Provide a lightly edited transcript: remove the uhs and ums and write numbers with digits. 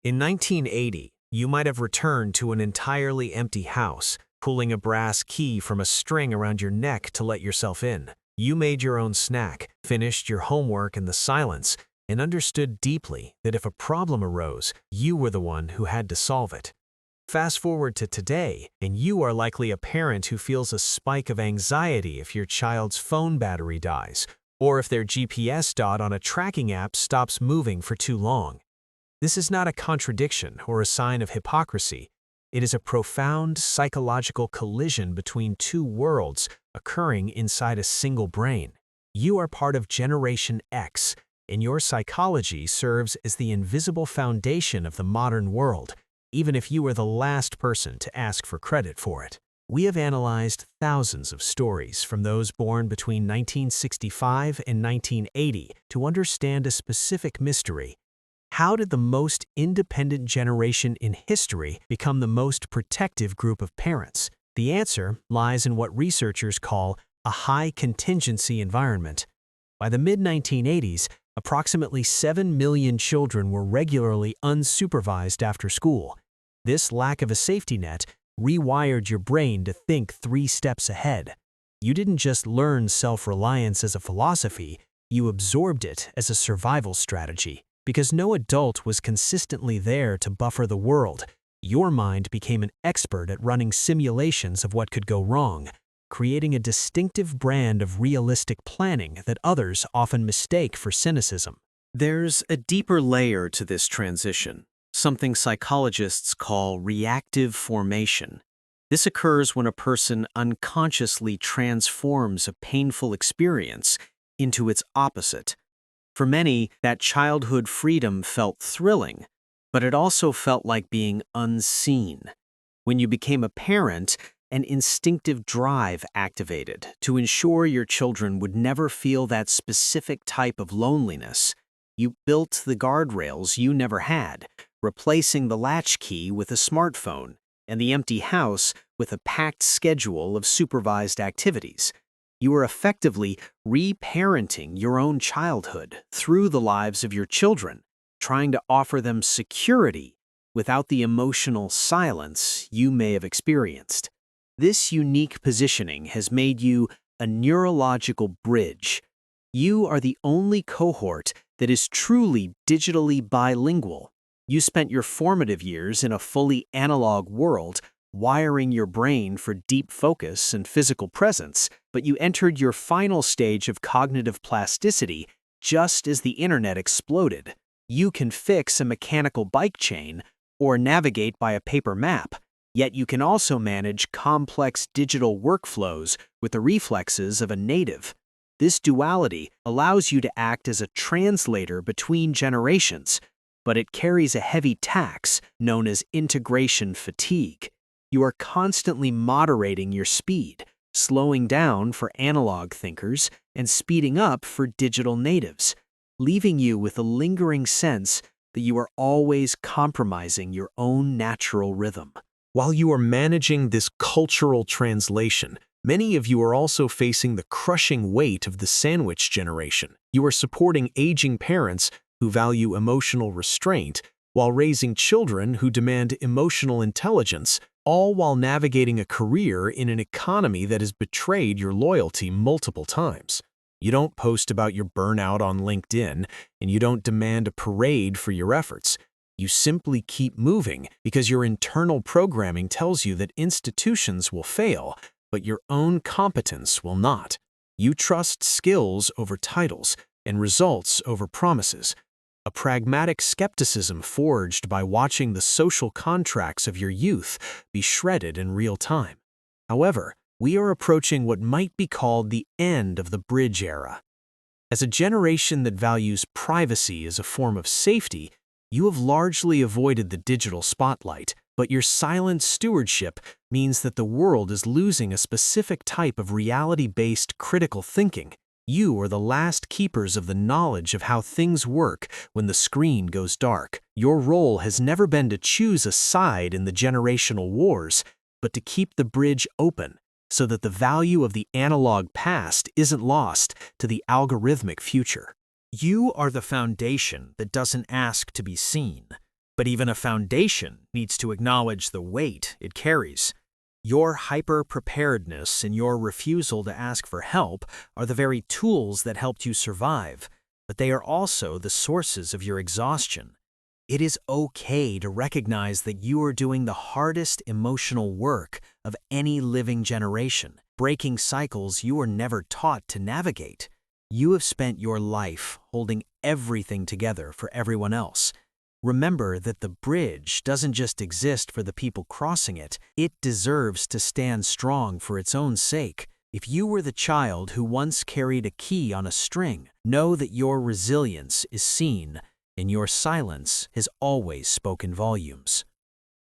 In 1980, you might have returned to an entirely empty house, pulling a brass key from a string around your neck to let yourself in. You made your own snack, finished your homework in the silence, and understood deeply that if a problem arose, you were the one who had to solve it. Fast forward to today, and you are likely a parent who feels a spike of anxiety if your child's phone battery dies, or if their GPS dot on a tracking app stops moving for too long. This is not a contradiction or a sign of hypocrisy. It is a profound psychological collision between two worlds occurring inside a single brain. You are part of Generation X, and your psychology serves as the invisible foundation of the modern world, even if you are the last person to ask for credit for it. We have analyzed thousands of stories from those born between 1965 and 1980 to understand a specific mystery. How did the most independent generation in history become the most protective group of parents? The answer lies in what researchers call a high-contingency environment. By the mid-1980s, approximately 7 million children were regularly unsupervised after school. This lack of a safety net rewired your brain to think 3 steps ahead. You didn't just learn self-reliance as a philosophy, you absorbed it as a survival strategy. Because no adult was consistently there to buffer the world, your mind became an expert at running simulations of what could go wrong, creating a distinctive brand of realistic planning that others often mistake for cynicism. There's a deeper layer to this transition, something psychologists call reactive formation. This occurs when a person unconsciously transforms a painful experience into its opposite. For many, that childhood freedom felt thrilling, but it also felt like being unseen. When you became a parent, an instinctive drive activated to ensure your children would never feel that specific type of loneliness. You built the guardrails you never had, replacing the latchkey with a smartphone and the empty house with a packed schedule of supervised activities. You are effectively reparenting your own childhood through the lives of your children, trying to offer them security without the emotional silence you may have experienced. This unique positioning has made you a neurological bridge. You are the only cohort that is truly digitally bilingual. You spent your formative years in a fully analog world, wiring your brain for deep focus and physical presence, but you entered your final stage of cognitive plasticity just as the internet exploded. You can fix a mechanical bike chain or navigate by a paper map, yet you can also manage complex digital workflows with the reflexes of a native. This duality allows you to act as a translator between generations, but it carries a heavy tax known as integration fatigue. You are constantly moderating your speed, slowing down for analog thinkers and speeding up for digital natives, leaving you with a lingering sense that you are always compromising your own natural rhythm. While you are managing this cultural translation, many of you are also facing the crushing weight of the sandwich generation. You are supporting aging parents who value emotional restraint while raising children who demand emotional intelligence, all while navigating a career in an economy that has betrayed your loyalty multiple times. You don't post about your burnout on LinkedIn, and you don't demand a parade for your efforts. You simply keep moving because your internal programming tells you that institutions will fail, but your own competence will not. You trust skills over titles and results over promises. A pragmatic skepticism forged by watching the social contracts of your youth be shredded in real time. However, we are approaching what might be called the end of the bridge era. As a generation that values privacy as a form of safety, you have largely avoided the digital spotlight, but your silent stewardship means that the world is losing a specific type of reality-based critical thinking. You are the last keepers of the knowledge of how things work when the screen goes dark. Your role has never been to choose a side in the generational wars, but to keep the bridge open so that the value of the analog past isn't lost to the algorithmic future. You are the foundation that doesn't ask to be seen, But even a foundation needs to acknowledge the weight it carries. Your hyper-preparedness and your refusal to ask for help are the very tools that helped you survive, but they are also the sources of your exhaustion. It is okay to recognize that you are doing the hardest emotional work of any living generation, breaking cycles you were never taught to navigate. You have spent your life holding everything together for everyone else. Remember that the bridge doesn't just exist for the people crossing it, it deserves to stand strong for its own sake. If you were the child who once carried a key on a string, know that your resilience is seen, and your silence has always spoken volumes.